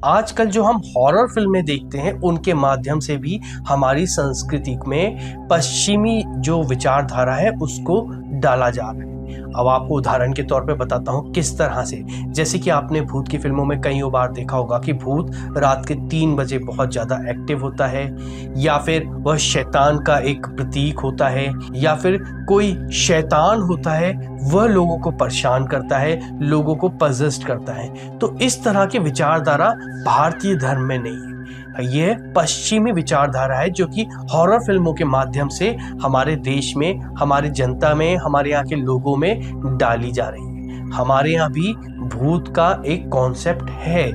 आजकल जो हम हॉरर फिल्में देखते हैं उनके माध्यम से भी हमारी संस्कृति में पश्चिमी जो विचारधारा है उसको डाला जा रहा है। अब आपको उदाहरण के तौर पे बताता हूँ किस तरह से। जैसे कि आपने भूत की फिल्मों में कई बार देखा होगा कि भूत रात के 3 बजे बहुत ज़्यादा एक्टिव होता है, या फिर वह शैतान का एक प्रतीक होता है, या फिर कोई शैतान होता है वह लोगों को परेशान करता है, लोगों को पजेस्ट करता है। तो इस तरह की विचारधारा भारतीय धर्म में नहीं है। यह पश्चिमी विचारधारा है जो कि हॉरर फिल्मों के माध्यम से हमारे देश में, हमारी जनता में, हमारे यहाँ के लोगों में डाली जा रही है। हमारे यहाँ भी भूत का एक कॉन्सेप्ट है,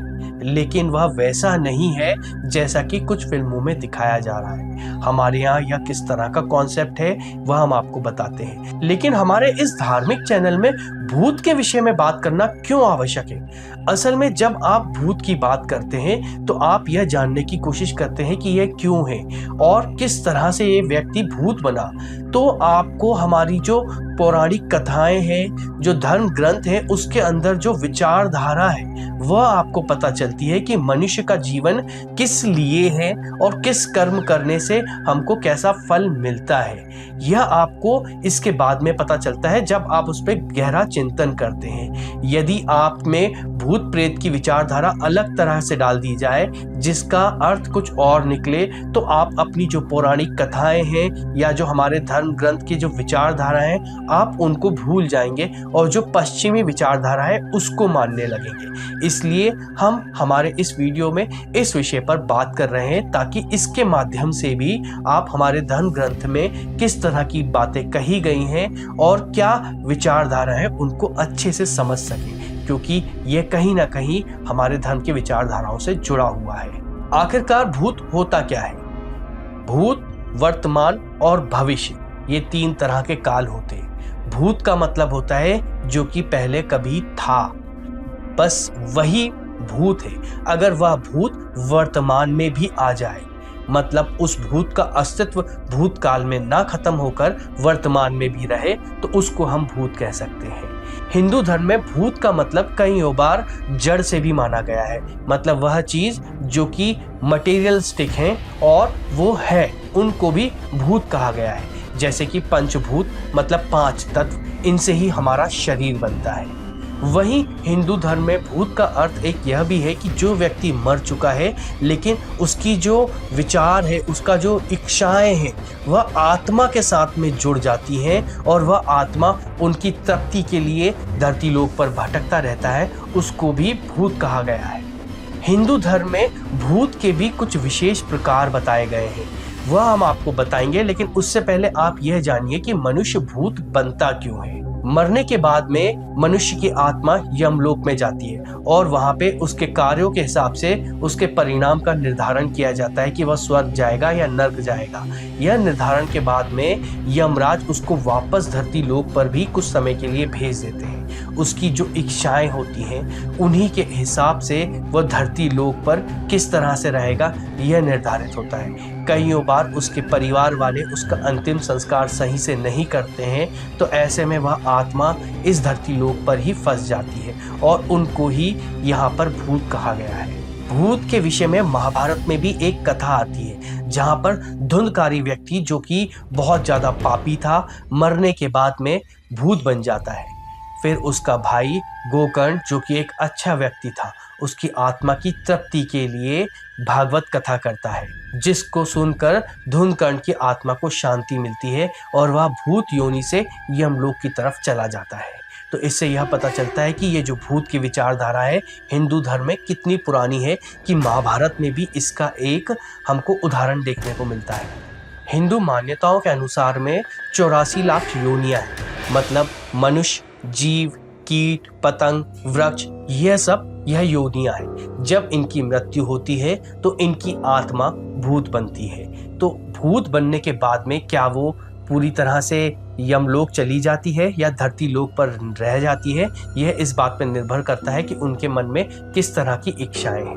लेकिन वह वैसा नहीं है जैसा कि कुछ फिल्मों में दिखाया जा रहा है। हमारे यहाँ यह किस तरह का कॉन्सेप्ट है वह हम आपको बताते हैं। लेकिन हमारे इस धार्मिक चैनल में भूत के विषय में बात करना क्यों आवश्यक है? असल में जब आप भूत की बात करते हैं तो आप यह जानने की कोशिश करते हैं कि यह क्यों है और किस तरह से ये व्यक्ति भूत बना। तो आपको हमारी जो पौराणिक कथाएं हैं, जो धर्म ग्रंथ हैं, उसके अंदर जो विचारधारा है वह आपको पता चलती है कि मनुष्य का जीवन किस लिए है और किस कर्म करने से हमको कैसा फल मिलता है। यह आपको इसके बाद में पता चलता है जब आप उस पर गहरा चिंतन करते हैं। यदि आप में भूत प्रेत की विचारधारा अलग तरह से डाल दी जाए जिसका अर्थ कुछ और निकले, तो आप अपनी जो पौराणिक कथाएं हैं या जो हमारे धर्म ग्रंथ की जो विचारधारा है आप उनको भूल जाएंगे और जो पश्चिमी विचारधारा है उसको मानने लगेंगे। इसलिए हम हमारे इस वीडियो में इस विषय पर बात कर रहे हैं ताकि इसके माध्यम से भी आप हमारे धर्म ग्रंथ में किस तरह की बातें कही गई हैं और क्या विचारधारा है उनको अच्छे से समझ सकें, क्योंकि यह कहीं ना कहीं हमारे धर्म की विचारधाराओं से जुड़ा हुआ है। आखिरकार भूत होता क्या है? भूत, वर्तमान और भविष्य, ये 3 तरह के काल होते हैं। भूत का मतलब होता है जो कि पहले कभी था, बस वही भूत है। अगर वह भूत वर्तमान में भी आ जाए, मतलब उस भूत का अस्तित्व भूतकाल में ना खत्म होकर वर्तमान में भी रहे, तो उसको हम भूत कह सकते हैं। हिंदू धर्म में भूत का मतलब कई बार जड़ से भी माना गया है, मतलब वह चीज जो कि मटेरियलिस्टिक है और वो है, उनको भी भूत कहा गया है। जैसे कि पंचभूत मतलब 5 तत्व, इनसे ही हमारा शरीर बनता है। वहीं हिंदू धर्म में भूत का अर्थ एक यह भी है कि जो व्यक्ति मर चुका है लेकिन उसकी जो विचार है, उसका जो इच्छाएं हैं, वह आत्मा के साथ में जुड़ जाती हैं और वह आत्मा उनकी तृप्ति के लिए धरती लोक पर भटकता रहता है, उसको भी भूत कहा गया है। हिंदू धर्म में भूत के भी कुछ विशेष प्रकार बताए गए हैं, वह हम आपको बताएंगे। लेकिन उससे पहले आप यह जानिए कि मनुष्य भूत बनता क्यों है। मरने के बाद में मनुष्य की आत्मा यमलोक में जाती है और वहां पे उसके कार्यों के हिसाब से उसके परिणाम का निर्धारण किया जाता है कि वह स्वर्ग जाएगा या नर्क जाएगा। यह निर्धारण के बाद में यमराज उसको वापस धरती लोक पर भी कुछ समय के लिए भेज देते हैं। उसकी जो इच्छाएं होती हैं उन्हीं के हिसाब से वह धरती लोक पर किस तरह से रहेगा यह निर्धारित होता है। कई बार उसके परिवार वाले उसका अंतिम संस्कार सही से नहीं करते हैं, तो ऐसे में वह आत्मा इस धरती लोक पर ही फंस जाती है और उनको ही यहाँ पर भूत कहा गया है। भूत के विषय में महाभारत में भी एक कथा आती है जहाँ पर धुंधकारी व्यक्ति जो कि बहुत ज़्यादा पापी था, मरने के बाद में भूत बन जाता है। फिर उसका भाई गोकर्ण जो कि एक अच्छा व्यक्ति था, उसकी आत्मा की तृप्ति के लिए भागवत कथा करता है, जिसको सुनकर धुंधकर्ण की आत्मा को शांति मिलती है और वह भूत योनि से यमलोक की तरफ चला जाता है। तो इससे यह पता चलता है कि ये जो भूत की विचारधारा है हिंदू धर्म में कितनी पुरानी है कि महाभारत में भी इसका एक हमको उदाहरण देखने को मिलता है। हिंदू मान्यताओं के अनुसार में 84 लाख योनियां हैं, मतलब मनुष्य, जीव, कीट, पतंग, वृक्ष, यह योनियां हैं। जब इनकी मृत्यु होती है तो इनकी आत्मा भूत बनती है। तो भूत बनने के बाद में क्या वो पूरी तरह से यमलोक चली जाती है या धरती लोक पर रह जाती है, यह इस बात पर निर्भर करता है कि उनके मन में किस तरह की इच्छाएं हैं।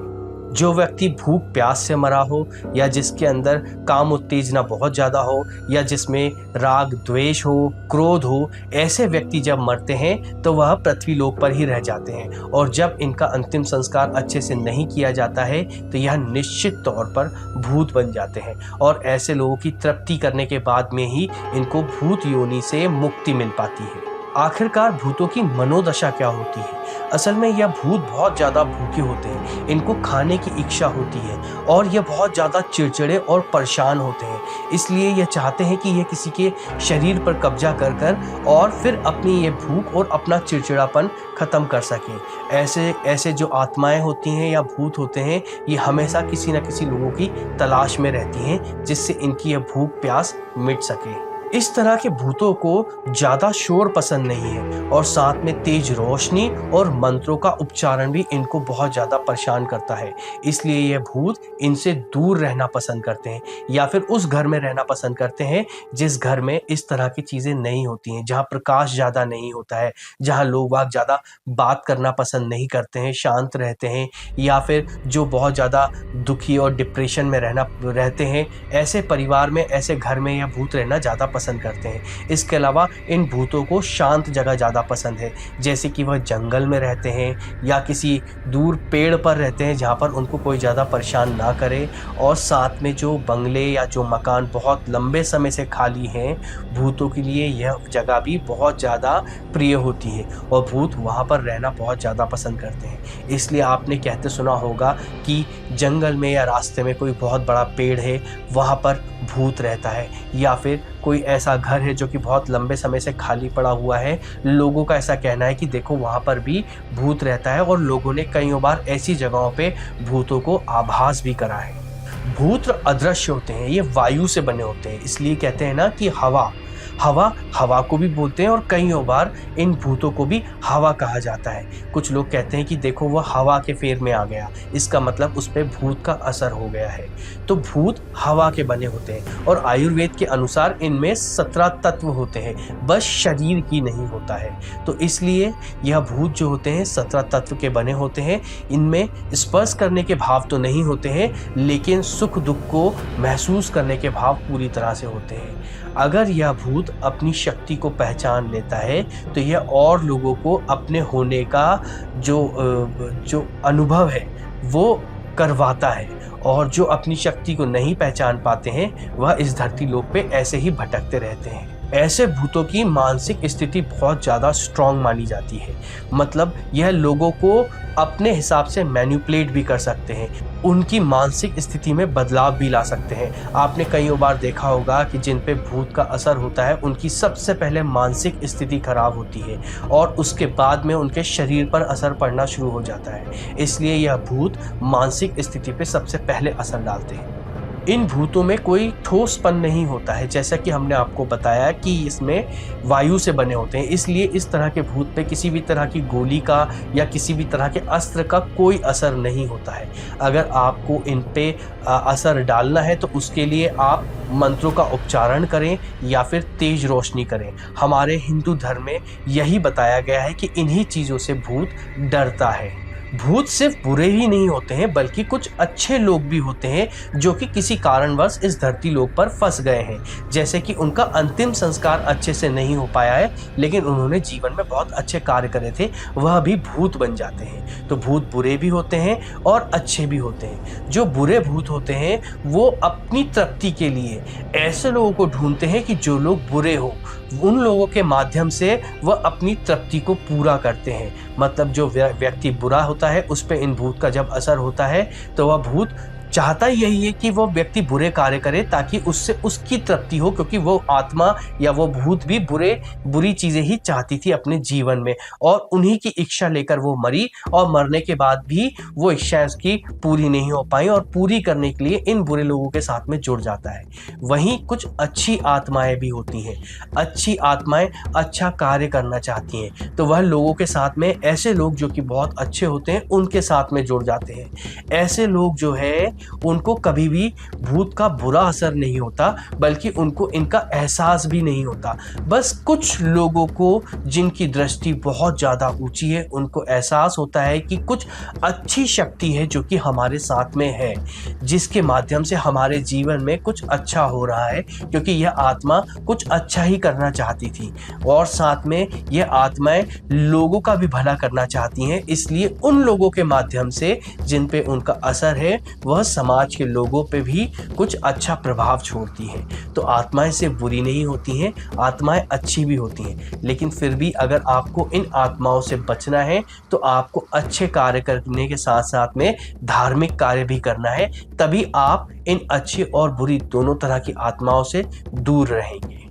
जो व्यक्ति भूख प्यास से मरा हो, या जिसके अंदर काम उत्तेजना बहुत ज़्यादा हो, या जिसमें राग द्वेष हो, क्रोध हो, ऐसे व्यक्ति जब मरते हैं तो वह पृथ्वी लोक पर ही रह जाते हैं। और जब इनका अंतिम संस्कार अच्छे से नहीं किया जाता है तो यह निश्चित तौर पर भूत बन जाते हैं, और ऐसे लोगों की तृप्ति करने के बाद में ही इनको भूत योनि से मुक्ति मिल पाती है। आखिरकार भूतों की मनोदशा क्या होती है? असल में यह भूत बहुत ज़्यादा भूखे होते हैं, इनको खाने की इच्छा होती है, और यह बहुत ज़्यादा चिड़चिड़े और परेशान होते हैं। इसलिए यह चाहते हैं कि यह किसी के शरीर पर कब्जा कर कर और फिर अपनी ये भूख और अपना चिड़चिड़ापन ख़त्म कर सकें। ऐसे जो आत्माएं होती हैं या भूत होते हैं, ये हमेशा किसी न किसी लोगों की तलाश में रहती हैं जिससे इनकी यह भूख प्यास मिट सके। इस तरह के भूतों को ज़्यादा शोर पसंद नहीं है, और साथ में तेज रोशनी और मंत्रों का उच्चारण भी इनको बहुत ज़्यादा परेशान करता है। इसलिए ये भूत इनसे दूर रहना पसंद करते हैं, या फिर उस घर में रहना पसंद करते हैं जिस घर में इस तरह की चीज़ें नहीं होती हैं, जहाँ प्रकाश ज़्यादा नहीं होता है, जहाँ लोग बाग ज़्यादा बात करना पसंद नहीं करते हैं, शांत रहते हैं, या फिर जो बहुत ज़्यादा दुखी और डिप्रेशन में रहते हैं। ऐसे परिवार में, ऐसे घर में यह भूत रहना ज़्यादा पसंद करते हैं। इसके अलावा इन भूतों को शांत जगह ज़्यादा पसंद है, जैसे कि वह जंगल में रहते हैं या किसी दूर पेड़ पर रहते हैं जहाँ पर उनको कोई ज़्यादा परेशान ना करे। और साथ में जो बंगले या जो मकान बहुत लंबे समय से खाली हैं, भूतों के लिए यह जगह भी बहुत ज़्यादा प्रिय होती है, और भूत वहाँ पर रहना बहुत ज़्यादा पसंद करते हैं। इसलिए आपने कहते सुना होगा कि जंगल में या रास्ते में कोई बहुत बड़ा पेड़ है, वहाँ पर भूत रहता है, या फिर कोई ऐसा घर है जो कि बहुत लंबे समय से खाली पड़ा हुआ है। लोगों का ऐसा कहना है कि देखो वहाँ पर भी भूत रहता है, और लोगों ने कई बार ऐसी जगहों पे भूतों को आभास भी करा है। भूत अदृश्य होते हैं, ये वायु से बने होते हैं, इसलिए कहते हैं ना कि हवा को भी बोलते हैं, और कई बार इन भूतों को भी हवा कहा जाता है। कुछ लोग कहते हैं कि देखो वह हवा के फेर में आ गया, इसका मतलब उस पर भूत का असर हो गया है। तो भूत हवा के बने होते हैं, और आयुर्वेद के अनुसार इनमें 17 तत्व होते हैं, बस शरीर ही नहीं होता है। तो इसलिए यह भूत जो होते हैं 17 तत्व के बने होते हैं। इनमें स्पर्श करने के भाव तो नहीं होते हैं, लेकिन सुख दुख को महसूस करने के भाव पूरी तरह से होते हैं। अगर यह भूत अपनी शक्ति को पहचान लेता है तो यह और लोगों को अपने होने का जो अनुभव है वो करवाता है, और जो अपनी शक्ति को नहीं पहचान पाते हैं वह इस धरती लोक पे ऐसे ही भटकते रहते हैं। ऐसे भूतों की मानसिक स्थिति बहुत ज़्यादा स्ट्रांग मानी जाती है, मतलब यह लोगों को अपने हिसाब से मैनिपुलेट भी कर सकते हैं, उनकी मानसिक स्थिति में बदलाव भी ला सकते हैं। आपने कई बार देखा होगा कि जिन पे भूत का असर होता है उनकी सबसे पहले मानसिक स्थिति खराब होती है, और उसके बाद में उनके शरीर पर असर पड़ना शुरू हो जाता है। इसलिए यह भूत मानसिक स्थिति पे सबसे पहले असर डालते हैं। इन भूतों में कोई ठोसपन नहीं होता है, जैसा कि हमने आपको बताया कि इसमें वायु से बने होते हैं, इसलिए इस तरह के भूत पे किसी भी तरह की गोली का या किसी भी तरह के अस्त्र का कोई असर नहीं होता है। अगर आपको इन पे असर डालना है तो उसके लिए आप मंत्रों का उच्चारण करें या फिर तेज रोशनी करें। हमारे हिंदू धर्म में यही बताया गया है कि इन्हीं चीज़ों से भूत डरता है। भूत सिर्फ बुरे ही नहीं होते हैं, बल्कि कुछ अच्छे लोग भी होते हैं जो कि किसी कारणवश इस धरती लोक पर फंस गए हैं, जैसे कि उनका अंतिम संस्कार अच्छे से नहीं हो पाया है, लेकिन उन्होंने जीवन में बहुत अच्छे कार्य करे थे, वह भी भूत बन जाते हैं। तो भूत बुरे भी होते हैं और अच्छे भी होते हैं। जो बुरे भूत होते हैं वो अपनी तृप्ति के लिए ऐसे लोगों को ढूंढते हैं कि जो लोग बुरे हो, उन लोगों के माध्यम से वह अपनी तृप्ति को पूरा करते हैं। मतलब जो व्यक्ति बुरा होता है उस पे इन भूत का जब असर होता है तो वह भूत चाहता यही है कि वो व्यक्ति बुरे कार्य करे ताकि उससे उसकी तृप्ति हो, क्योंकि वो आत्मा या वो भूत भी बुरी चीज़ें ही चाहती थी अपने जीवन में, और उन्हीं की इच्छा लेकर वो मरी, और मरने के बाद भी वो इच्छा उसकी पूरी नहीं हो पाई, और पूरी करने के लिए इन बुरे लोगों के साथ में जुड़ जाता है। वहीं कुछ अच्छी आत्माएं भी होती हैं। अच्छी आत्माएं अच्छा कार्य करना चाहती हैं, तो वह लोगों के साथ में, ऐसे लोग जो कि बहुत अच्छे होते हैं उनके साथ में जुड़ जाते हैं। ऐसे लोग जो है उनको कभी भी भूत का बुरा असर नहीं होता, बल्कि उनको इनका एहसास भी नहीं होता। बस कुछ लोगों को जिनकी दृष्टि बहुत ज़्यादा ऊंची है, उनको एहसास होता है कि कुछ अच्छी शक्ति है जो कि हमारे साथ में है, जिसके माध्यम से हमारे जीवन में कुछ अच्छा हो रहा है, क्योंकि यह आत्मा कुछ अच्छा ही करना चाहती थी और साथ में यह आत्माएं लोगों का भी भला करना चाहती हैं। इसलिए उन लोगों के माध्यम से जिन पे उनका असर है, वह समाज के लोगों पे भी कुछ अच्छा प्रभाव छोड़ती हैं। तो आत्माएं सिर्फ बुरी नहीं होती हैं, आत्माएं अच्छी भी होती हैं। लेकिन फिर भी अगर आपको इन आत्माओं से बचना है तो आपको अच्छे कार्य करने के साथ साथ में धार्मिक कार्य भी करना है, तभी आप इन अच्छी और बुरी दोनों तरह की आत्माओं से दूर रहेंगे।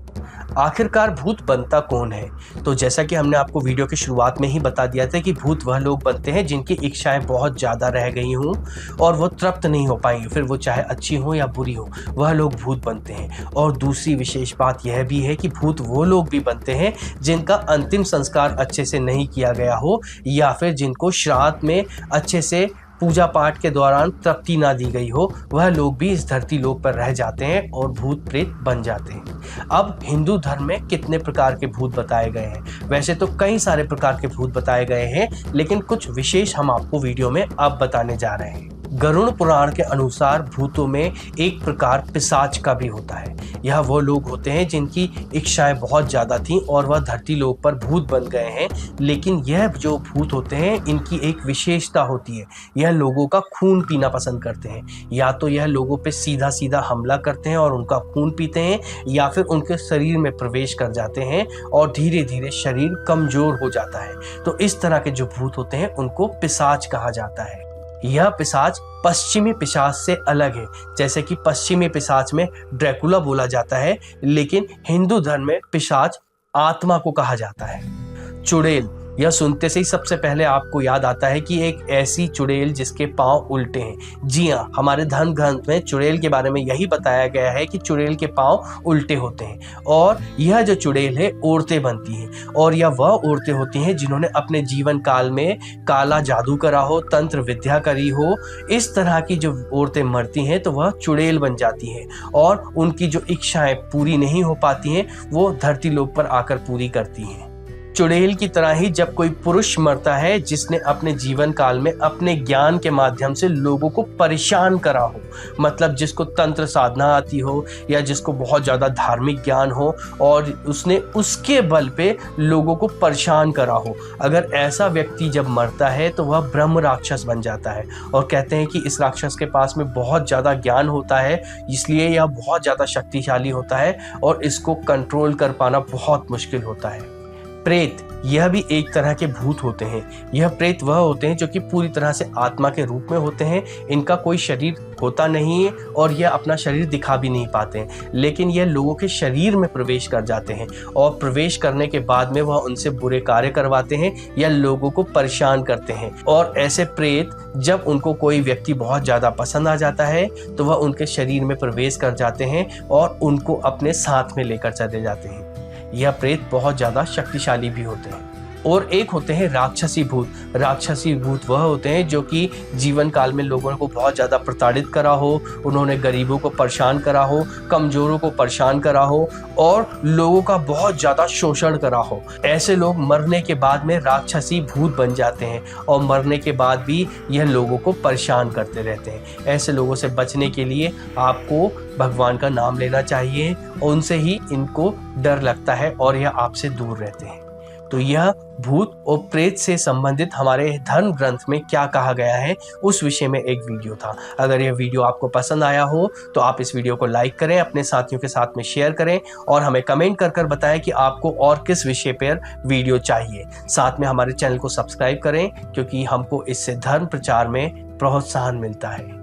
आखिरकार भूत बनता कौन है? तो जैसा कि हमने आपको वीडियो की शुरुआत में ही बता दिया था कि भूत वह लोग बनते हैं जिनकी इच्छाएं बहुत ज़्यादा रह गई हों और वो तृप्त नहीं हो पाएंगे, फिर वो चाहे अच्छी हो या बुरी हो, वह लोग भूत बनते हैं। और दूसरी विशेष बात यह भी है कि भूत वो लोग भी बनते हैं जिनका अंतिम संस्कार अच्छे से नहीं किया गया हो, या फिर जिनको श्राद्ध में अच्छे से पूजा पाठ के दौरान तृप्ति ना दी गई हो, वह लोग भी इस धरती लोक पर रह जाते हैं और भूत प्रेत बन जाते हैं। अब हिंदू धर्म में कितने प्रकार के भूत बताए गए हैं? वैसे तो कई सारे प्रकार के भूत बताए गए हैं, लेकिन कुछ विशेष हम आपको वीडियो में अब बताने जा रहे हैं। गरुड़ पुराण के अनुसार भूतों में एक प्रकार पिशाच का भी होता है। यह वो लोग होते हैं जिनकी इच्छाएं बहुत ज़्यादा थीं और वह धरती लोक पर भूत बन गए हैं। लेकिन यह जो भूत होते हैं, इनकी एक विशेषता होती है, यह लोगों का खून पीना पसंद करते हैं। या तो यह लोगों पे सीधा सीधा हमला करते हैं और उनका खून पीते हैं, या फिर उनके शरीर में प्रवेश कर जाते हैं और धीरे धीरे शरीर कमज़ोर हो जाता है। तो इस तरह के जो भूत होते हैं उनको पिशाच कहा जाता है। यह पिशाच पश्चिमी पिशाच से अलग है। जैसे कि पश्चिमी पिशाच में ड्रैकुला बोला जाता है, लेकिन हिंदू धर्म में पिशाच आत्मा को कहा जाता है। चुड़ैल, यह सुनते से ही सबसे पहले आपको याद आता है कि एक ऐसी चुड़ैल जिसके पांव उल्टे हैं। जी हाँ, हमारे धर्म ग्रंथ में चुड़ैल के बारे में यही बताया गया है कि चुड़ैल के पांव उल्टे होते हैं और यह जो चुड़ैल है औरतें बनती हैं, और यह वह औरतें होती हैं जिन्होंने अपने जीवन काल में काला जादू करा हो, तंत्र विद्या करी हो। इस तरह की जो औरतें मरती हैं तो वह चुड़ैल बन जाती हैं और उनकी जो इच्छाएं पूरी नहीं हो पाती हैं वो धरती लोक पर आकर पूरी करती हैं। चुड़ैल की तरह ही जब कोई पुरुष मरता है जिसने अपने जीवन काल में अपने ज्ञान के माध्यम से लोगों को परेशान करा हो, मतलब जिसको तंत्र साधना आती हो या जिसको बहुत ज़्यादा धार्मिक ज्ञान हो और उसने उसके बल पे लोगों को परेशान करा हो, अगर ऐसा व्यक्ति जब मरता है तो वह ब्रह्म राक्षस बन जाता है। और कहते हैं कि इस राक्षस के पास में बहुत ज़्यादा ज्ञान होता है, इसलिए यह बहुत ज़्यादा शक्तिशाली होता है और इसको कंट्रोल कर पाना बहुत मुश्किल होता है। प्रेत, यह भी एक तरह के भूत होते हैं। यह प्रेत वह होते हैं जो कि पूरी तरह से आत्मा के रूप में होते हैं। इनका कोई शरीर होता नहीं है और यह अपना शरीर दिखा भी नहीं पाते हैं, लेकिन यह लोगों के शरीर में प्रवेश कर जाते हैं और प्रवेश करने के बाद में वह उनसे बुरे कार्य करवाते हैं या लोगों को परेशान करते हैं। और ऐसे प्रेत जब उनको कोई व्यक्ति बहुत ज़्यादा पसंद आ जाता है तो वह उनके शरीर में प्रवेश कर जाते हैं और उनको अपने साथ में लेकर चले जाते हैं। यह प्रेत बहुत ज़्यादा शक्तिशाली भी होते हैं। और एक होते हैं राक्षसी भूत। राक्षसी भूत वह होते हैं जो कि जीवन काल में लोगों को बहुत ज़्यादा प्रताड़ित करा हो, उन्होंने गरीबों को परेशान करा हो, कमज़ोरों को परेशान करा हो और लोगों का बहुत ज़्यादा शोषण करा हो। ऐसे लोग मरने के बाद में राक्षसी भूत बन जाते हैं और मरने के बाद भी यह लोगों को परेशान करते रहते हैं। ऐसे लोगों से बचने के लिए आपको भगवान का नाम लेना चाहिए, उनसे ही इनको डर लगता है और यह आपसे दूर रहते हैं। तो यह भूत और प्रेत से संबंधित हमारे धर्म ग्रंथ में क्या कहा गया है उस विषय में एक वीडियो था। अगर यह वीडियो आपको पसंद आया हो तो आप इस वीडियो को लाइक करें, अपने साथियों के साथ में शेयर करें और हमें कमेंट कर बताएं कि आपको और किस विषय पर वीडियो चाहिए। साथ में हमारे चैनल को सब्सक्राइब करें क्योंकि हमको इससे धर्म प्रचार में प्रोत्साहन मिलता है।